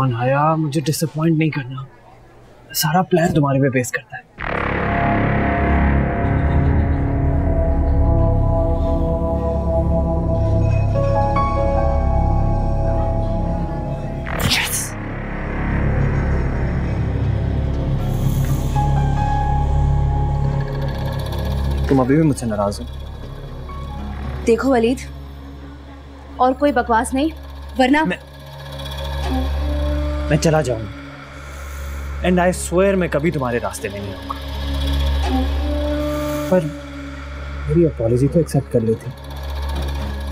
On हया, मुझे disappoint नहीं करना। सारा प्लान तुम्हारे पे बेस करता है। तुम अभी भी मुझसे नाराज हो? देखो वलीद, और कोई बकवास नहीं, वरना मैं चला जाऊंगा। एंड आई स्वेयर मैं कभी तुम्हारे रास्ते में नहीं आऊंगा। पर मेरी अपॉलॉजी तो एक्सेप्ट कर लेती।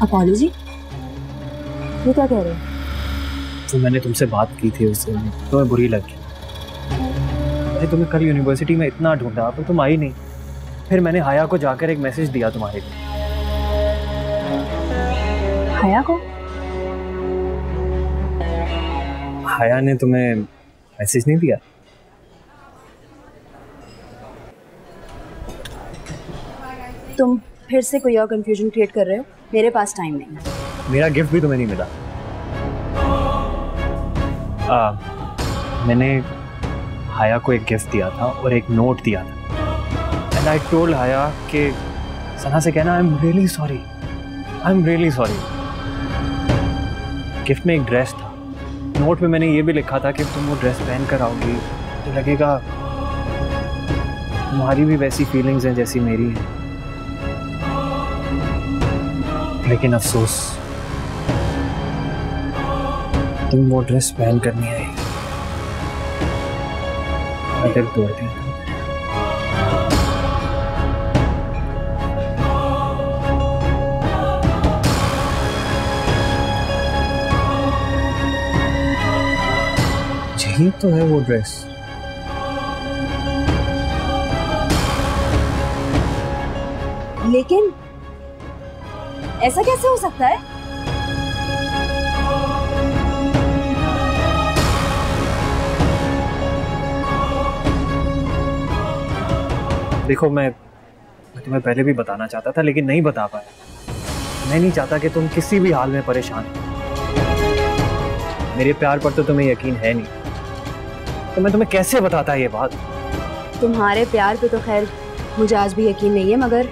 अपॉलॉजी? ये क्या कह रहे हो? तो मैंने तुमसे बात की थी उस दिन, तुम्हें बुरी लगी। मैंने तुम्हें कल यूनिवर्सिटी में इतना ढूंढा पर तुम आई नहीं। फिर मैंने हया को जाकर एक मैसेज दिया तुम्हारे लिए। हया को? हया ने तुम्हें मैसेज नहीं दिया? तुम फिर से कोई और कंफ्यूजन क्रिएट कर रहे हो। मेरे पास टाइम नहीं है। मेरा गिफ्ट भी तुम्हें नहीं मिला। मैंने हया को एक गिफ्ट दिया था और एक नोट दिया था। एंड आई टोल्ड हया कि सना से कहना I am really sorry, I am really sorry. Gift में एक ड्रेस था। नोट में मैंने ये भी लिखा था कि तुम वो ड्रेस पहन कर आओगी तो लगेगा तुम्हारी भी वैसी फीलिंग्स हैं जैसी मेरी हैं। लेकिन अफसोस तुम वो ड्रेस पहन कर नहीं आई। मैं दिल तोड़ दिया। यही तो है वो ड्रेस। लेकिन ऐसा कैसे हो सकता है? देखो मैं तुम्हें पहले भी बताना चाहता था लेकिन नहीं बता पाया। मैं नहीं चाहता कि तुम किसी भी हाल में परेशान हो। मेरे प्यार पर तो तुम्हें यकीन है नहीं, तो मैं तुम्हें कैसे बताता ये बात। तुम्हारे प्यार पे तो खैर मुझे आज भी यकीन नहीं है, मगर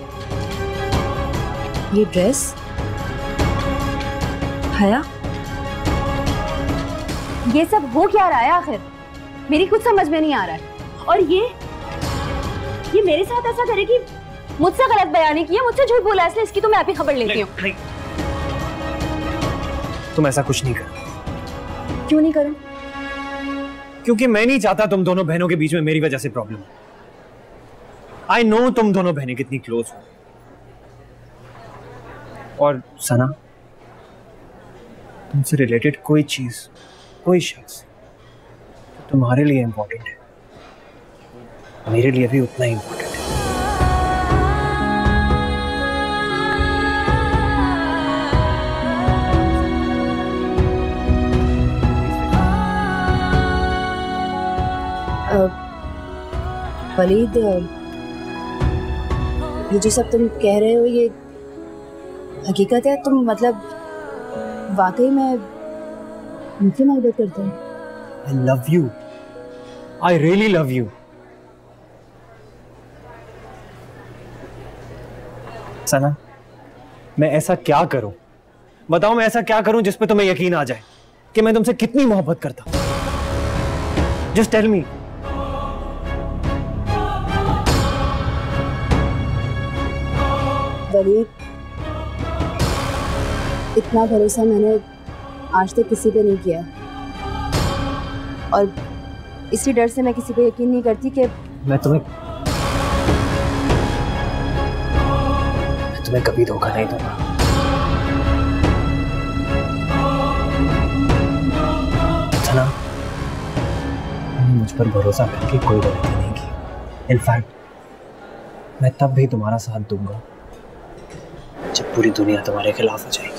ये ड्रेस हया, ये सब हो क्या रहा है आखिर? मेरी कुछ समझ में नहीं आ रहा है। और ये मेरे साथ ऐसा करे कि मुझसे गलत बयानी किया, मुझसे झूठ बोला, इसलिए इसकी तो मैं आप ही खबर लेती हूँ। तुम ऐसा कुछ नहीं कर। क्यों नहीं करूं? क्योंकि मैं नहीं चाहता तुम दोनों बहनों के बीच में मेरी वजह से प्रॉब्लम हो। आई नो तुम दोनों बहनें कितनी क्लोज हो। और सना, तुमसे रिलेटेड कोई चीज, कोई शख्स तो तुम्हारे लिए इंपॉर्टेंट है, मेरे लिए भी उतना ही इंपॉर्टेंट है। वलीद, ये जो सब तुम कह रहे हो ये हकीकत है? तुम मतलब वाकई में मुझसे मोहब्बत करते हो? I love you. I really love you. सना, मैं ऐसा क्या करूं? बताओ मैं ऐसा क्या करूं जिस पे तुम्हें यकीन आ जाए कि मैं तुमसे कितनी मोहब्बत करता हूं? Just tell me. वलीद, इतना भरोसा मैंने आज तक किसी पे नहीं किया, और इसी डर से मैं किसी पे यकीन नहीं करती कि मैं तुम्हें कभी धोखा नहीं दूंगा। सना, मैंने मुझ पर भरोसा करके कोई गलती नहीं की। इनफैक्ट मैं तब भी तुम्हारा साथ दूंगा जब पूरी दुनिया तुम्हारे खिलाफ हो जाएगी।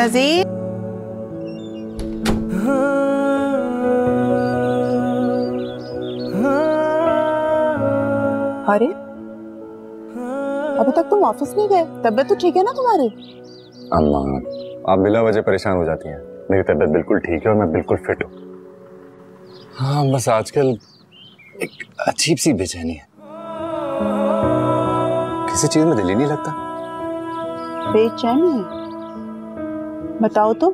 नजीर, अरे अभी तक तुम ऑफिस नहीं गए? तबीयत तो ठीक है ना तुम्हारी? अम्मा, आप बिला वजह परेशान हो जाती हैं। मेरी तबीयत बिल्कुल ठीक है और मैं बिल्कुल फिट हूँ। हाँ, बस आजकल एक अजीब सी बेचैनी है, किसी चीज में दिल ही नहीं लगता। बेचैनी? बताओ तो।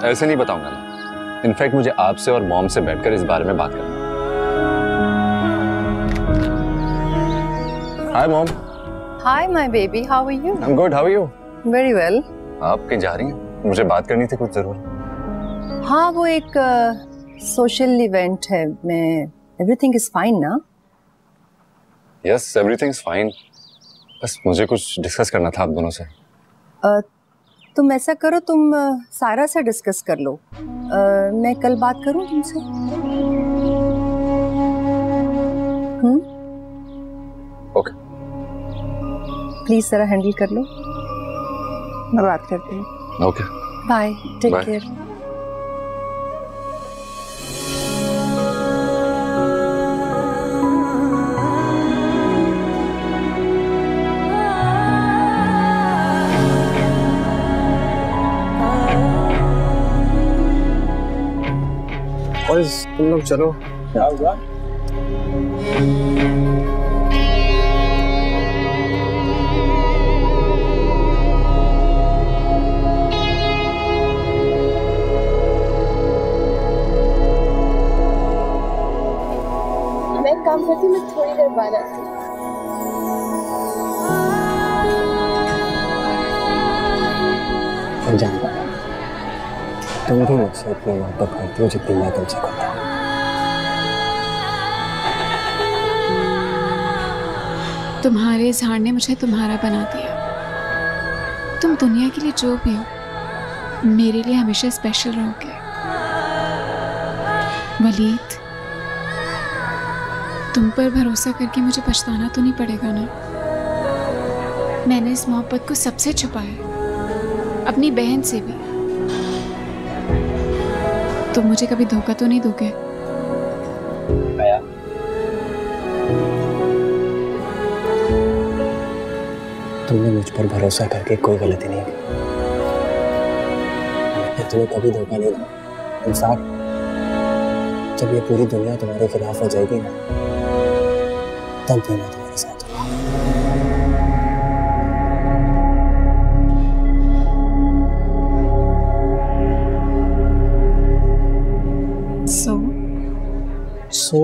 ऐसे नहीं बताऊंगा ना। इनफैक्ट मुझे आपसे और मॉम से बैठकर इस बारे में बात करना है। Hi mom. Hi my baby, how are you? I am good, how are you? Very well. आप कहीं जा रही हैं? मुझे बात करनी थी कुछ जरूर। हाँ, वो एक सोशल इवेंट है। मैं एवरीथिंग इज फाइन ना? Yes, everything is fine. बस मुझे कुछ डिस्कस करना था आप दोनों से। तुम ऐसा करो, तुम सारा से डिस्कस कर लो। मैं कल बात करूं तुमसे? ओके। प्लीज जरा हैंडल कर लो। मैं बात करती हूँ। Okay, bye, take Bye. Care. तुम लोग चलो। क्या हुआ? मैं एक काम करती हूँ, मैं थोड़ी देर बाद आती हूँ। मैं जानता हूँ तुम भी मुझसे इतनी मोहब्बत करती हो जितनी मैं तुमसे करता हूँ। तुम्हारे इजहार ने मुझे तुम्हारा बना दिया। तुम दुनिया के लिए जो भी हो, मेरे लिए हमेशा स्पेशल रहोगे। वलीद, तुम पर भरोसा करके मुझे पछताना तो नहीं पड़ेगा ना? मैंने इस मोहब्बत को सबसे छुपाया, अपनी बहन से भी। तुम मुझे कभी धोखा तो नहीं दोगे? तुमने मुझ पर भरोसा करके कोई गलती नहीं की। मैं तुम्हें कभी धोखा नहीं दूंगा। इंसान, जब ये पूरी दुनिया तुम्हारे खिलाफ हो जाएगी ना, तब भी मैं तुम्हारे साथ हूँ। So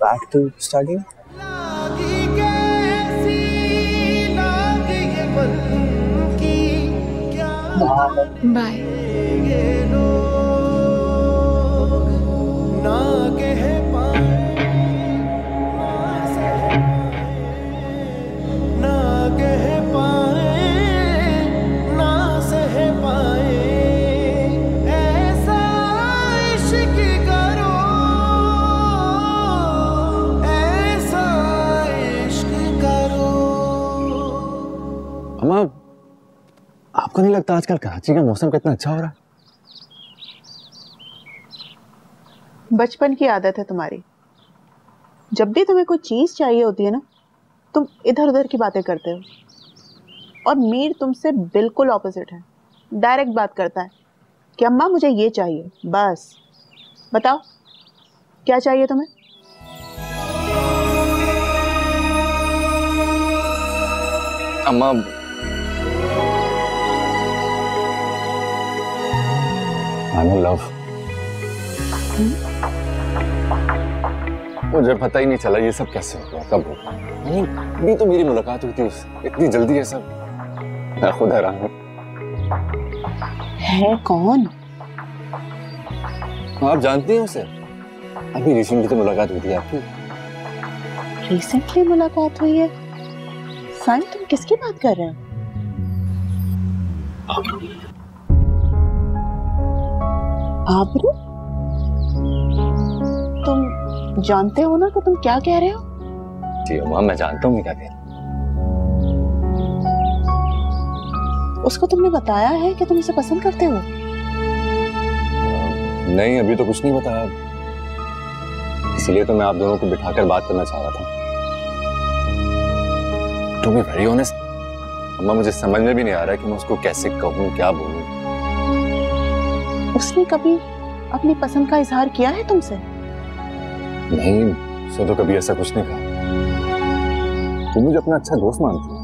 back to studying. Bye. अम्मा, आपको नहीं लगता आजकल कराची का मौसम कितना अच्छा हो रहा है? बचपन की आदत है तुम्हारी। जब भी तुम्हें कोई चीज चाहिए होती है ना, तुम इधर उधर की बातें करते हो। और मीर तुमसे बिल्कुल ऑपोजिट है। डायरेक्ट बात करता है कि अम्मा मुझे ये चाहिए, बस। बताओ क्या चाहिए तुम्हें? अम्मा, I'm in love. मुझे पता ही नहीं चला ये सब कैसे हो गया, कब हो गया। अभी तो मेरी मुलाकात हुई थी उससे, इतनी जल्दी है सब। मैं खुद हैरान हूँ। है कौन? आप जानती हैं उसे? अभी रिसेंटली तो मुलाकात हुई थी आपकी। रिसेंटली मुलाकात हुई है? फाइन, तुम किसकी बात कर रहे हो? आबरू? तुम जानते हो ना कि तुम क्या कह रहे हो? जी अम्मा, मैं जानता हूँ मैं क्या कह रहा हूँ। उसको तुमने बताया है कि तुम उसे पसंद करते हो? नहीं, अभी तो कुछ नहीं बताया, इसलिए तो मैं आप दोनों को बिठाकर बात करना चाह रहा था। टू बी वेरी ऑनेस्ट, अम्मा मुझे समझ में भी नहीं आ रहा है कि मैं उसको कैसे कहूँ, क्या बोलूँ। उसने कभी अपनी पसंद का इजहार किया है तुमसे? नहीं, उसने तो कभी ऐसा कुछ नहीं कहा। वो मुझे अपना अच्छा दोस्त मानती है।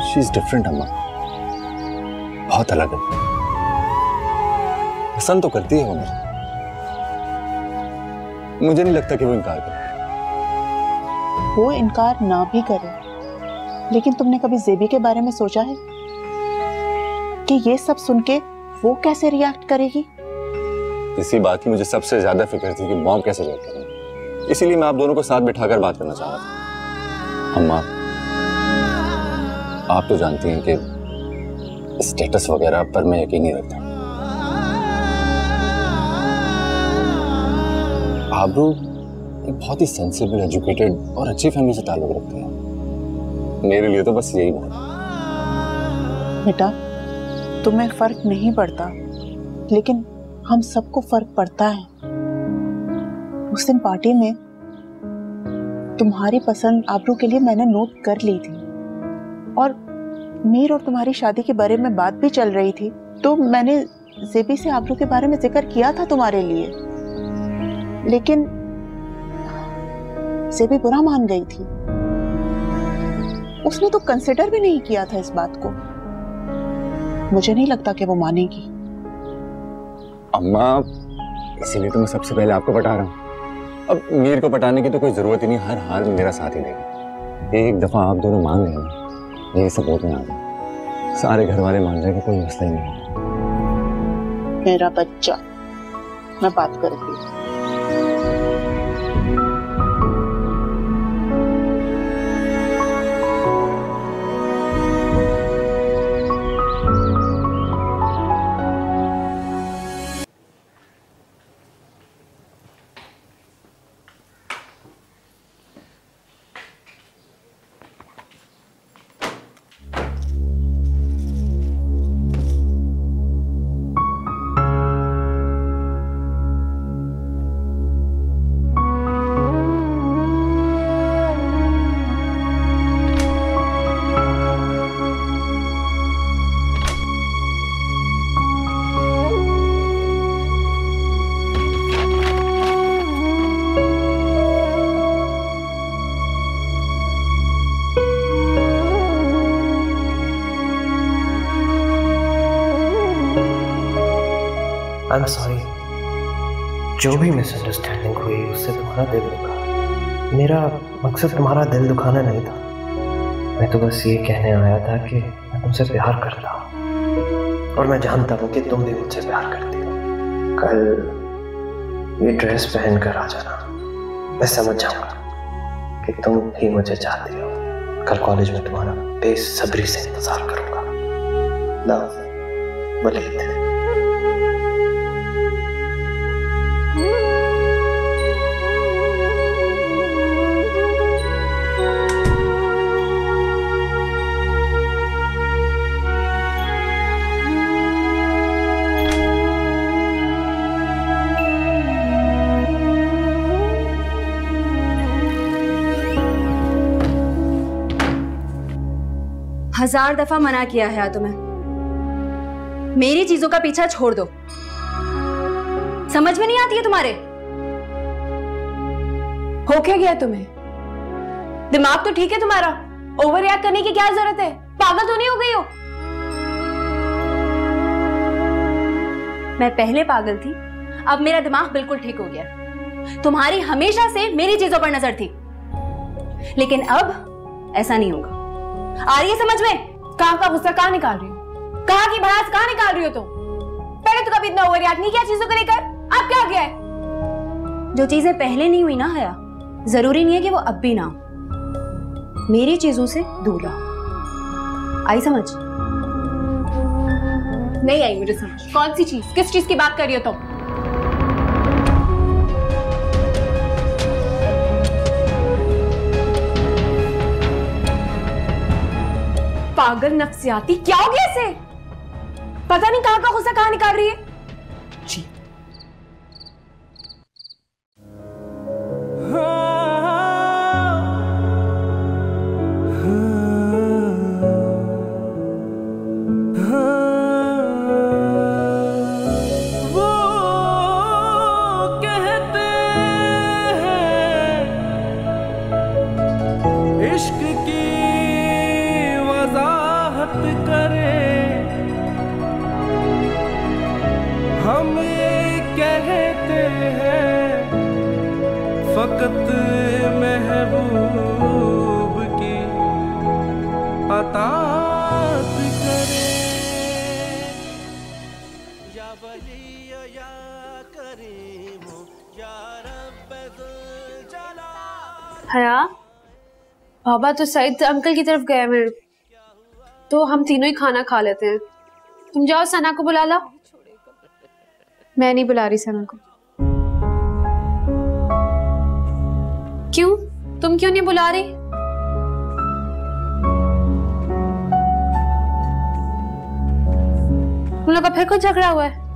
शी इज डिफरेंट अम्मा, बहुत अलग है। पसंद तो करती है वो मुझे नहीं लगता कि वो इनकार करे। वो इनकार ना भी करे, लेकिन तुमने कभी जेबी के बारे में सोचा है कि ये सब सुन के वो कैसे रिएक्ट करेगी? इसी बात की मुझे सबसे ज्यादा फिक्र थी कि मॉम कैसे रिएक्ट करेंगे, इसीलिए मैं आप दोनों को साथ बिठाकर बात करना चाह रहा था। अम्मा, आप तो जानती हैं कि स्टेटस वगैरह पर मैं यकीन नहीं रखता। आबरू एक बहुत ही सेंसिबल, एजुकेटेड और अच्छी फैमिली से ताल्लुक रखते हैं। मेरे लिए तो बस यही बात है। बेटा, तुम्हें फर्क नहीं पड़ता, लेकिन हम सबको फर्क पड़ता है। उस दिन पार्टी में तुम्हारी पसंद आबरू के लिए मैंने नोट कर ली थी, और मीर और तुम्हारी शादी के बारे में बात भी चल रही थी, तो मैंने जेबी से आबरू के बारे में जिक्र किया था तुम्हारे लिए, लेकिन जेबी बुरा मान गई थी। उसने तो कंसिडर भी नहीं किया था इस बात को। मुझे नहीं लगता कि वो मानेगी। अम्मा, इसीलिए तो मैं सबसे पहले आपको पटा रहा हूँ। अब मीर को पटाने की तो कोई जरूरत ही नहीं, हर हाल में मेरा साथ ही देगा। एक दफा आप दोनों मान गए ना, यही सपोर्ट में आ गए, सारे घर वाले मान जाएंगे, कोई मसला ही नहीं। मेरा बच्चा, मैं बात करती हूँ। आई एम सॉरी, जो भी मिसअंडरस्टैंडिंग हुई उससे तुम्हारा दिल दुखा। मेरा मकसद तुम्हारा दिल दुखाना नहीं था, मैं तो बस ये कहने आया था कि मैं तुमसे प्यार करता हूँ, और मैं जानता हूँ कि तुम भी मुझसे प्यार करती हो। कल ये ड्रेस पहन कर आ जाना, मैं समझ जाऊंगा कि तुम भी मुझे चाहती हो। कल कॉलेज में तुम्हारा बेसब्री से इंतजार करूंगा। लव, वलीद। हजार दफा मना किया है तुम्हें, मेरी चीजों का पीछा छोड़ दो। समझ में नहीं आती है तुम्हारे? हो क्या गया तुम्हें? दिमाग तो ठीक है तुम्हारा, ओवर रिएक्ट करने की क्या जरूरत है? पागल तो नहीं हो गई हो? मैं पहले पागल थी, अब मेरा दिमाग बिल्कुल ठीक हो गया। तुम्हारी हमेशा से मेरी चीजों पर नजर थी, लेकिन अब ऐसा नहीं होगा। आ रही है समझ में? कहाँ का गुस्सा कहाँ निकाल रही हो? कहाँ की भड़ास कहाँ निकाल रही हो तुम? पहले तो कभी इतना ओवर रिएक्ट नहीं किया चीजों को लेकर, अब क्या हो गया है? जो चीजें पहले नहीं हुई ना हया, जरूरी नहीं है कि वो अब भी ना हो। मेरी चीजों से दूर रहो। आई समझ? नहीं आई मुझे समझ। कौन सी चीज, किस चीज की बात कर रही हो तुम? पागल नफ्सियाती, क्या हो गया इसे? पता नहीं कहां का गुस्सा कहां निकाल रही है। जी इश्क की वजाहत करे, हम कहते हैं फकत महबूब की अतात करे। या वली या करीम या रब जलाल। हया, बाबा तो सईद अंकल की तरफ गए मेरे, तो हम तीनों ही खाना खा लेते हैं। तुम जाओ सना को बुला लो। मैं नहीं बुला रही सना को। क्यों? तुम क्यों नहीं बुला रही? तुम लोग का फिर कुछ झगड़ा हुआ है?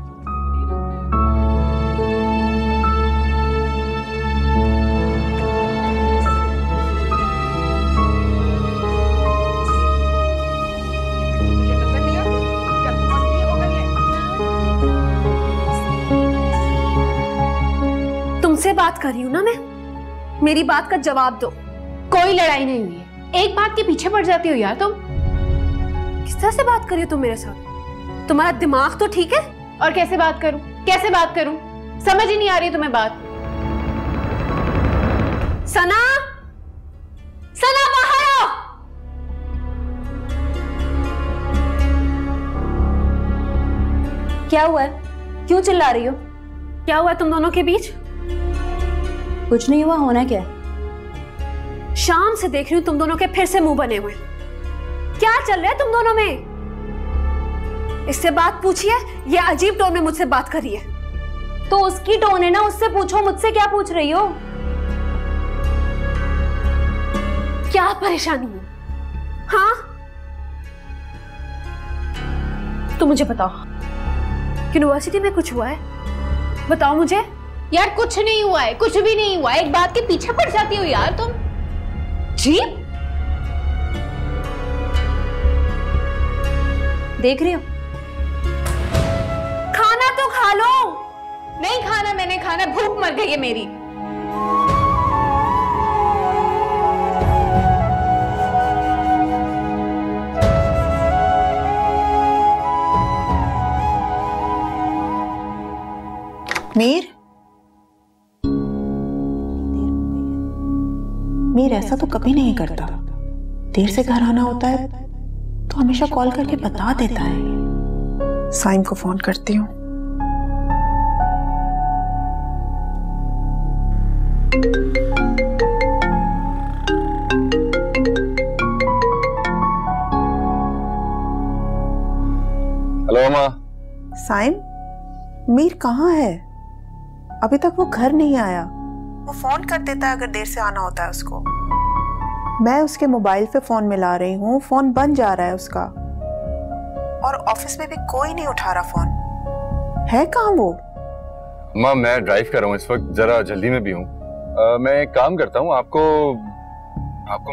तुमसे बात कर रही हूं ना मैं, मेरी बात का जवाब दो। कोई लड़ाई नहीं हुई है, एक बात के पीछे पड़ जाती हो यार तुम। किस तरह से बात कर रही हो तुम मेरे साथ? तुम्हारा दिमाग तो ठीक है? और कैसे बात करूं? कैसे बात करूं? समझ ही नहीं आ रही तुम्हें बात। सना, सना बाहर आओ। क्या हुआ है? क्यों चिल्ला रही हो? क्या हुआ तुम दोनों के बीच? कुछ नहीं हुआ, होना क्या है? शाम से देख रही हूं तुम दोनों के फिर से मुंह बने हुए। क्या चल रहा है तुम दोनों में? इससे बात पूछिए, ये अजीब टोन में मुझसे बात कर रही है। तो उसकी टोन है ना, उससे पूछो, मुझसे क्या पूछ रही हो? क्या परेशानी है? हाँ तो मुझे बताओ, यूनिवर्सिटी में कुछ हुआ है? बताओ मुझे। यार कुछ नहीं हुआ है, कुछ भी नहीं हुआ है। एक बात के पीछे पड़ जाती हो यार तुम। जी देख रही हो? खाना तो खा लो। नहीं खाना, मैंने खाना, भूख मर गई है मेरी। मीर, मीर ऐसा तो कभी नहीं करता। देर से घर आना होता है तो हमेशा कॉल करके बता देता है। साइम को फोन करती हूँ। हेलो माँ। साइम, मीर कहाँ है? अभी तक वो घर नहीं आया। वो फोन कर देता है अगर देर से आना होता है उसको। मैं उसके मोबाइल पे फोन मिला रही हूँ, फोन बंद जा रहा है उसका, और ऑफिस में भी कोई नहीं उठा रहा फोन। है कहाँ वो? माँ मैं ड्राइव कर रहा हूँ इस वक्त, जरा जल्दी में भी हूँ। मैं एक काम करता हूँ, आपको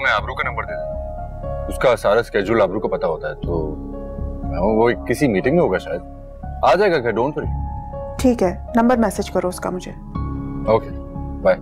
मैं आबरू का नंबर दे देता हूँ। उसका सारा स्केड्यूल आबरू को पता होता है, तो वो किसी मीटिंग में होगा शायद। आ जाएगा क्या? Don't worry. ठीक है, नंबर मैसेज करो उसका मुझे। Okay bye.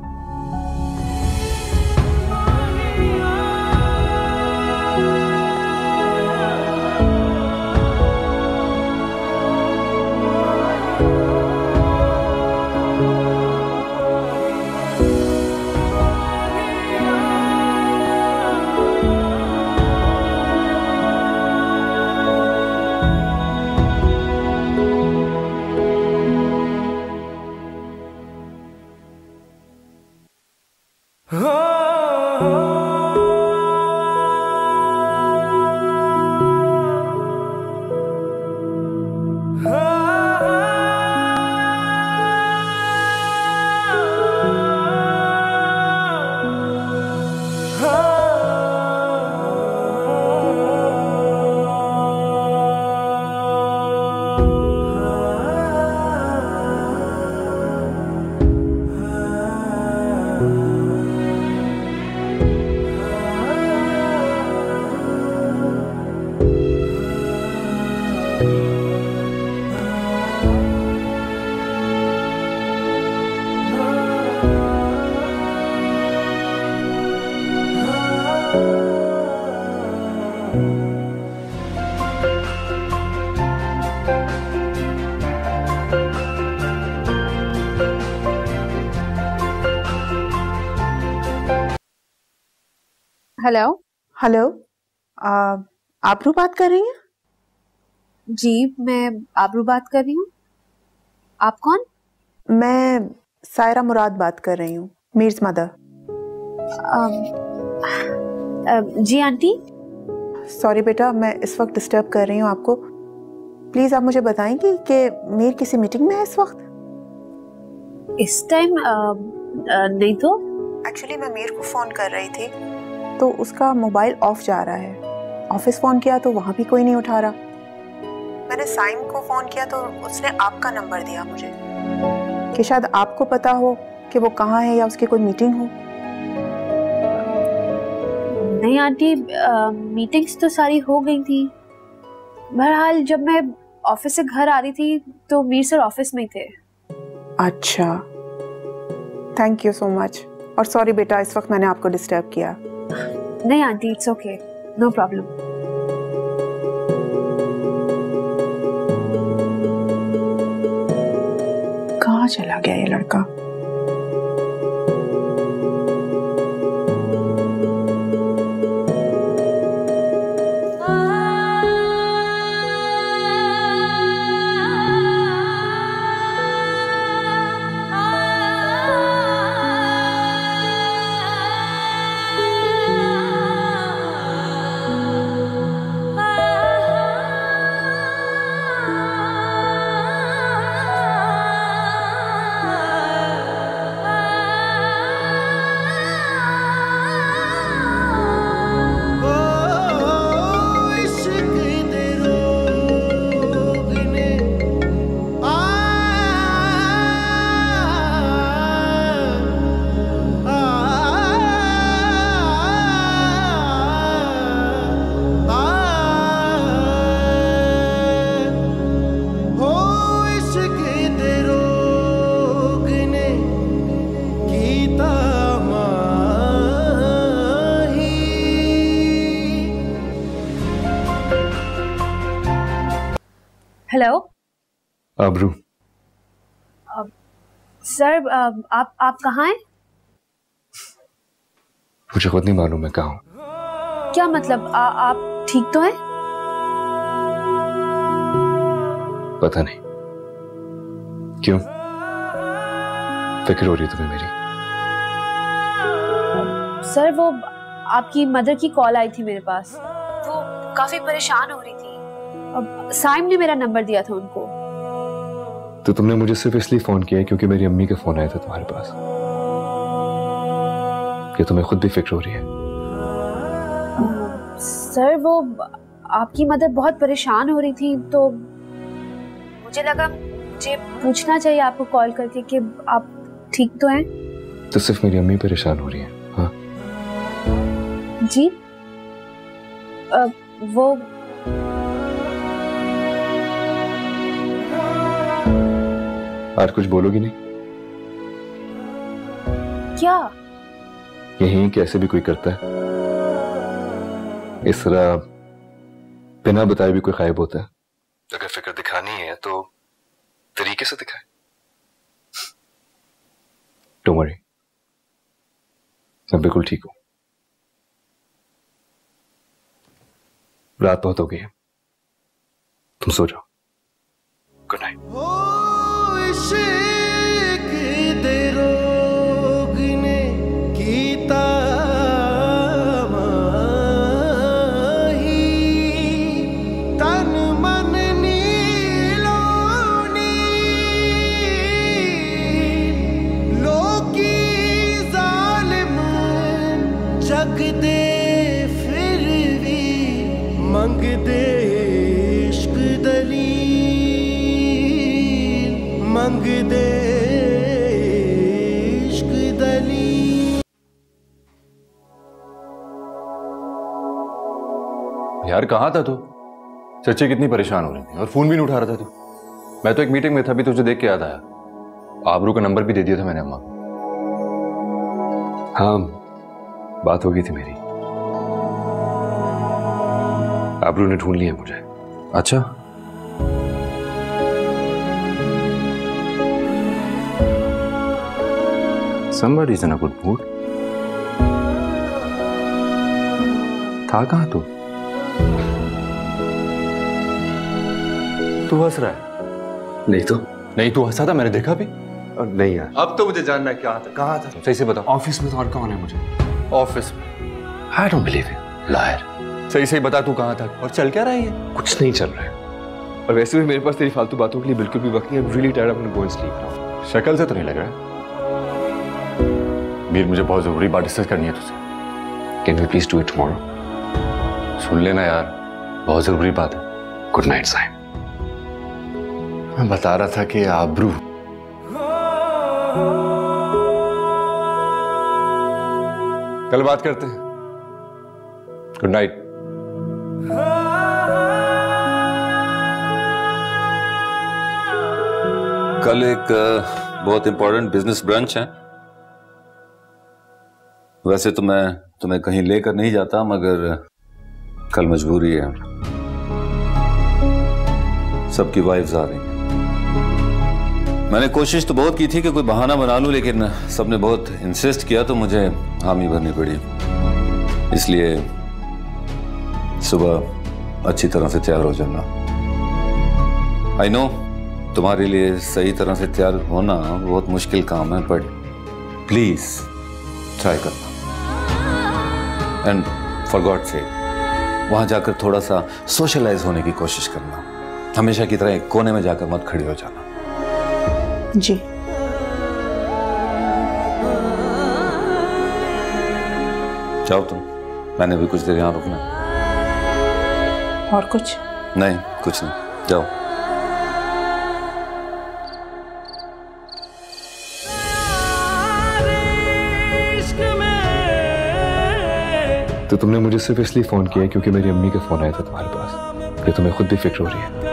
हेलो। हेलो, आबरू बात कर रही हैं? जी, मैं आबरू बात कर रही हूँ। आप कौन? मैं सायरा मुराद बात कर रही हूँ, मीर्स मदर। जी आंटी। सॉरी बेटा, मैं इस वक्त डिस्टर्ब कर रही हूँ आपको। प्लीज आप मुझे बताएंगी कि मीर किसी मीटिंग में है इस वक्त? इस टाइम नहीं तो। एक्चुअली मैं मीर को फोन कर रही थी तो उसका मोबाइल ऑफ जा रहा है। ऑफिस फोन किया तो वहां भी कोई नहीं उठा रहा। मैंने साइम को फोन किया तो उसने आपका नंबर दिया मुझे कि शायद आपको पता हो कि वो कहाँ है या उसकी कोई मीटिंग हो। नहीं आंटी, मीटिंग्स तो सारी हो गई थी। बहरहाल जब मैं ऑफिस से घर आ रही थी तो मीर सर ऑफिस में ही थे। अच्छा, थैंक यू सो मच। और सॉरी बेटा, इस वक्त मैंने आपको डिस्टर्ब किया। नहीं aunty, it's okay, no problem. कहाँ चला गया ये लड़का? हेलो आबरू। सर, आप कहाँ हैं? मुझे खुद नहीं मालूम मैं कहाँ हूँ। क्या मतलब, आप ठीक तो हैं? पता नहीं क्यों फिक्र हो रही है तुम्हें मेरी? सर, वो आपकी मदर की कॉल आई थी मेरे पास। वो काफी परेशान हो रही थी। अब साइम ने मेरा नंबर दिया था उनको। तो तुमने मुझे सिर्फ इसलिए फोन किया क्योंकि मेरी अम्मी का फोन आया था तुम्हारे पास? कि तुम्हें खुद भी फिक्र हो रही है? सर, वो आपकी मदर बहुत परेशान हो रही थी तो मुझे लगा मुझे पूछना चाहिए आपको कॉल करके कि आप ठीक तो हैं? तो सिर्फ मेरी अम्मी परेशान हो रही है? हाँ जी। वो आज कुछ बोलोगी नहीं? क्या? यही कैसे भी कोई करता है इस तरह, बिना बताए भी कोई गायब होता है। अगर फिक्र दिखानी है तो तरीके से दिखाए। डोंट वरी, मैं बिल्कुल ठीक हूं। रात बहुत हो गई है, तुम सो जाओ। Good night. यार कहाँ था तू? चच्चे कितनी परेशान हो रही थी और फोन भी नहीं उठा रहा था तू। मैं तो एक मीटिंग में था, भी तुझे देख के याद आया। आबरू का नंबर भी दे दिया था मैंने अम्मा को। हाँ, बात हो गई थी मेरी। आबरू ने ढूंढ लिया मुझे। अच्छा, somebody's in a good mood. था कहाँ तू? तू हंस रहा है? नहीं तो नहीं, तू हंसा था, मैंने देखा भी। नहीं यार, अब तो मुझे जानना है क्या था, कहाँ था? सही से बता। ऑफिस में तो और कौन है मुझे? ऑफिस में? I don't believe you, liar. सही सही बता, तू कहाँ था और चल क्या रहा है ये? कुछ नहीं चल रहा है, और वैसे भी मेरे पास तेरी फालतू बातों के लिए बिल्कुल भी वक्त नहीं है। I'm really tired, I'm gonna go and sleep now. शक्ल से तो नहीं लग रहा है। वीर, मुझे बहुत जरूरी बात डिस्कस करनी है तुझसे। Can we please do it tomorrow? सुन लेना यार, बहुत जरूरी बात है। Good night, Saim. मैं बता रहा था कि आबरू कल बात करते हैं। Good night. कल एक बहुत इंपॉर्टेंट बिजनेस ब्रंच है। वैसे तो मैं तुम्हें कहीं लेकर नहीं जाता, मगर कल मजबूरी है। सबकी वाइफ्स आ रही हैं। मैंने कोशिश तो बहुत की थी कि कोई बहाना बना लूं, लेकिन सबने बहुत इंसिस्ट किया तो मुझे हामी भरनी पड़ी। इसलिए सुबह अच्छी तरह से तैयार हो जाना। आई नो तुम्हारे लिए सही तरह से तैयार होना बहुत मुश्किल काम है, बट प्लीज ट्राई करना। एंड फॉर गॉड सेक वहां जाकर थोड़ा सा सोशलाइज होने की कोशिश करना। हमेशा की तरह एक कोने में जाकर मत खड़ी हो जाना। जी। जाओ तुम, मैंने भी कुछ देर यहां रुकना। और कुछ? नहीं, कुछ नहीं, जाओ। तो तुमने मुझे सिर्फ इसलिए फोन किया क्योंकि मेरी अम्मी का फोन आया था तुम्हारे पास, कि तुम्हें खुद भी फिक्र हो रही है।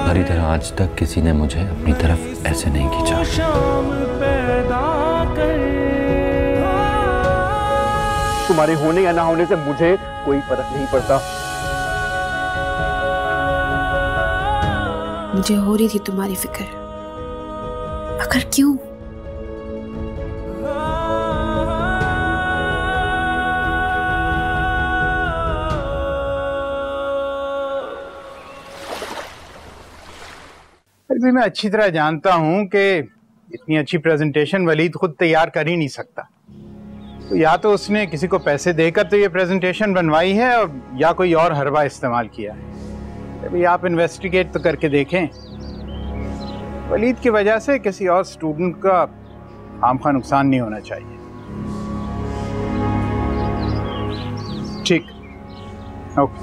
हरी तरह आज तक किसी ने मुझे अपनी तरफ ऐसे नहीं खींचा। तुम्हारे होने या ना होने से मुझे कोई फर्क नहीं पड़ता। मुझे हो रही थी तुम्हारी फिक्र, मगर क्यों? फिर भी मैं अच्छी तरह जानता हूं कि इतनी अच्छी प्रेजेंटेशन वलीद खुद तैयार कर ही नहीं सकता। तो या तो उसने किसी को पैसे देकर तो ये प्रेजेंटेशन बनवाई है, और या कोई और हरबा इस्तेमाल किया है। अभी आप इन्वेस्टिगेट तो करके देखें। वलीद की वजह से किसी और स्टूडेंट का खामखा नुकसान नहीं होना चाहिए। ठीक, ओके।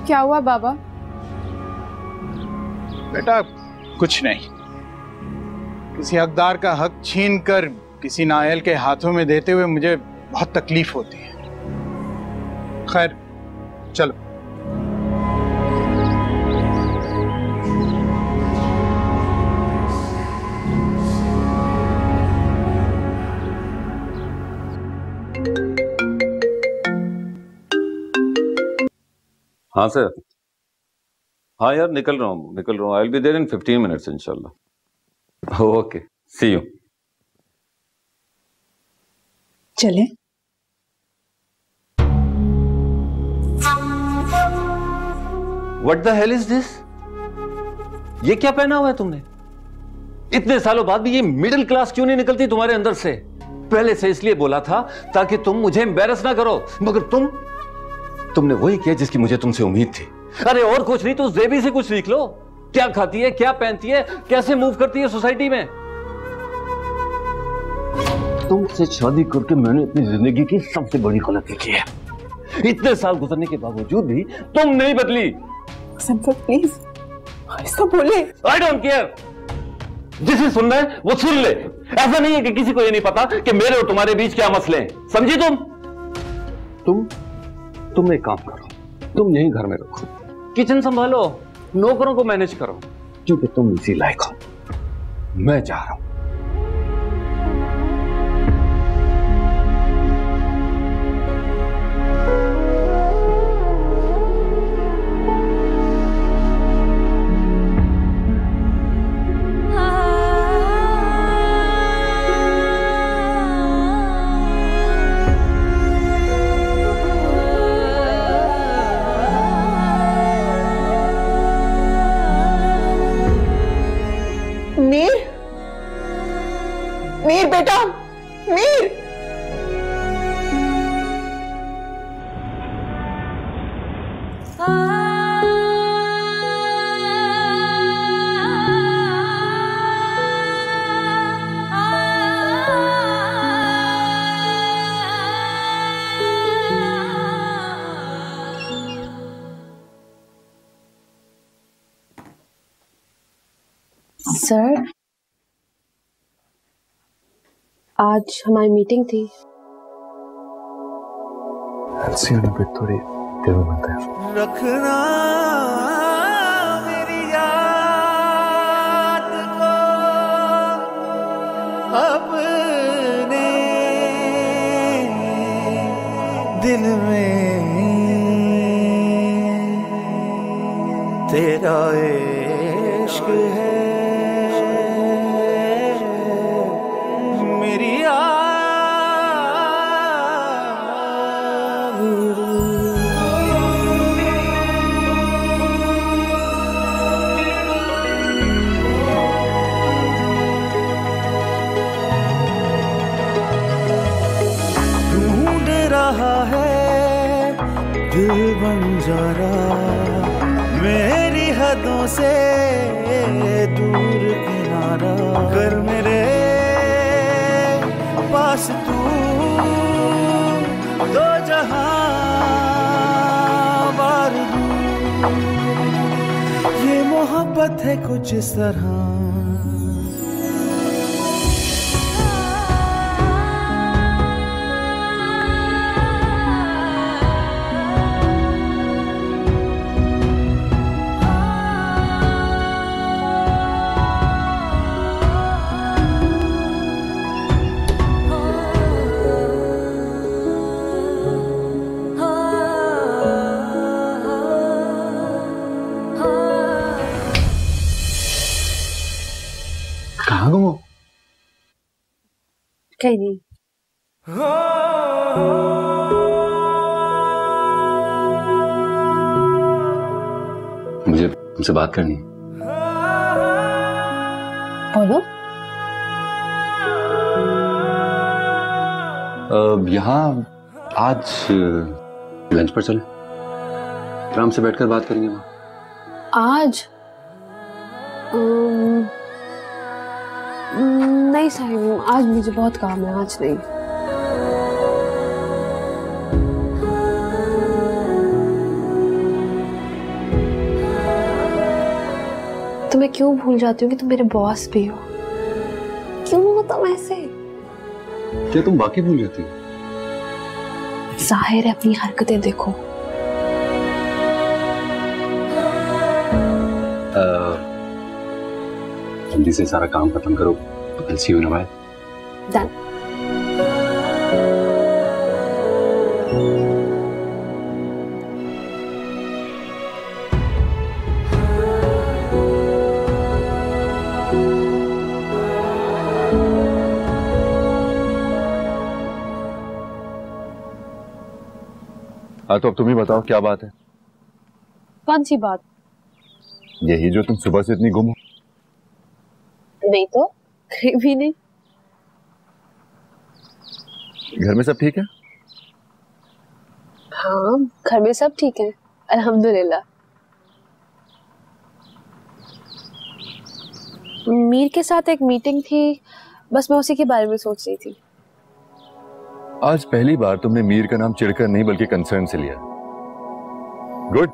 क्या हुआ बाबा? बेटा कुछ नहीं। किसी हकदार का हक छीन कर किसी नाअहल के हाथों में देते हुए मुझे बहुत तकलीफ होती है। खैर चलो। हाँ सर। हाँ यार, निकल रहा हूँ। I will be there in 15 minutes इंशाल्लाह। Okay, see you. चले। What the hell is this? ये क्या पहना हुआ है तुमने? इतने सालों बाद भी ये मिडिल क्लास क्यों नहीं निकलती तुम्हारे अंदर से? पहले से इसलिए बोला था ताकि तुम मुझे एम्बैरस ना करो, मगर तुमने वही किया जिसकी मुझे तुमसे उम्मीद थी। अरे और कुछ नहीं तो जेबी से कुछ सीख लो। क्या खाती है, क्या पहनती है, कैसे मूव करती है सोसाइटी में। तुमसे शादी करके मैंने अपनी जिंदगी की सबसे बड़ी गलती की है। इतने साल गुजरने के बावजूद भी तुम नहीं बदली। प्लीज ऐसा बोले। I don't care. जिसे सुनना है वो सुन ले। ऐसा नहीं है कि किसी को ये नहीं पता कि मेरे और तुम्हारे बीच क्या मसले हैं। समझी तुम एक काम करो, तुम यहीं घर में रखो, किचन संभालो, नौकरों को मैनेज करो, क्योंकि तुम इसी लायक हो। मैं जा रहा हूं। सर, आज हमारी मीटिंग थी। थोड़ी देर में बनता है। रखना मेरी याद को अपने दिल में, तेरा इश्क है मेरी ढूंढ रहा है दिल बंजारा मेरी हदों से दूर किनारा कर मेरे पास तू दो जहां बार दूर। ये मोहब्बत है कुछ इस तरह कहाँ गुम हो? कहीं नहीं। मुझे तुमसे बात करनी है। बोलो। यहाँ आज लंच पर चले, आराम से बैठकर बात करेंगे वहाँ। आज नहीं साहिब, आज मुझे बहुत काम है, आज नहीं। तो मैं क्यों भूल जाती हूँ कि तुम मेरे बॉस भी हो? क्यों हो तुम ऐसे? क्या तुम वाकई भूल जाती हो? जाहिर है, अपनी हरकतें देखो। जल्दी से सारा काम खत्म करो, तो see you in a while. Done. हाँ, तो अब तुम ही बताओ क्या बात है? कौन सी बात? यही जो तुम सुबह से इतनी गुम हो। नहीं तो भी नहीं। घर में सब ठीक है? हाँ, घर में सब ठीक है, अल्हम्दुलिल्लाह। मीर के साथ एक मीटिंग थी, बस मैं उसी के बारे में सोच रही थी। आज पहली बार तुमने मीर का नाम चिढ़कर नहीं बल्कि कंसर्न से लिया। गुड,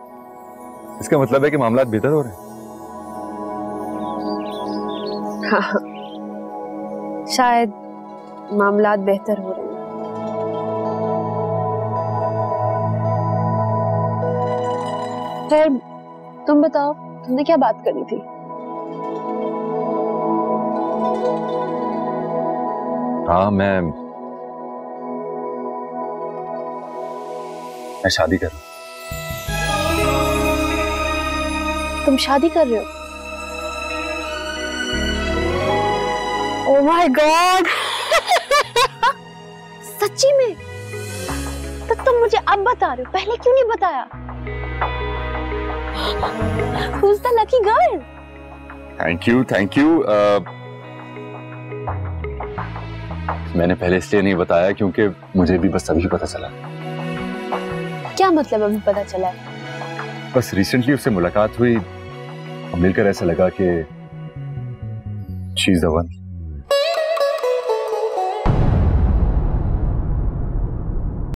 इसका मतलब है कि मामला बेहतर हो रहे हैं। हाँ, शायद मामलात बेहतर हो रहे हैं। खैर, तुम बताओ, तुमने क्या बात करनी थी? हाँ, मैं शादी कर रहा हूं। तुम शादी कर रहे हो? Oh my God! सच्ची में? तो तुम मुझे अब बता रहे हो, पहले क्यों नहीं बताया? Who's the lucky girl? Thank you, thank you. मैंने पहले इसलिए नहीं बताया क्योंकि मुझे भी बस अभी पता चला। क्या मतलब अभी पता चला है? बस रिसेंटली उससे मुलाकात हुई और मिलकर ऐसा लगा कि शी इज द वन।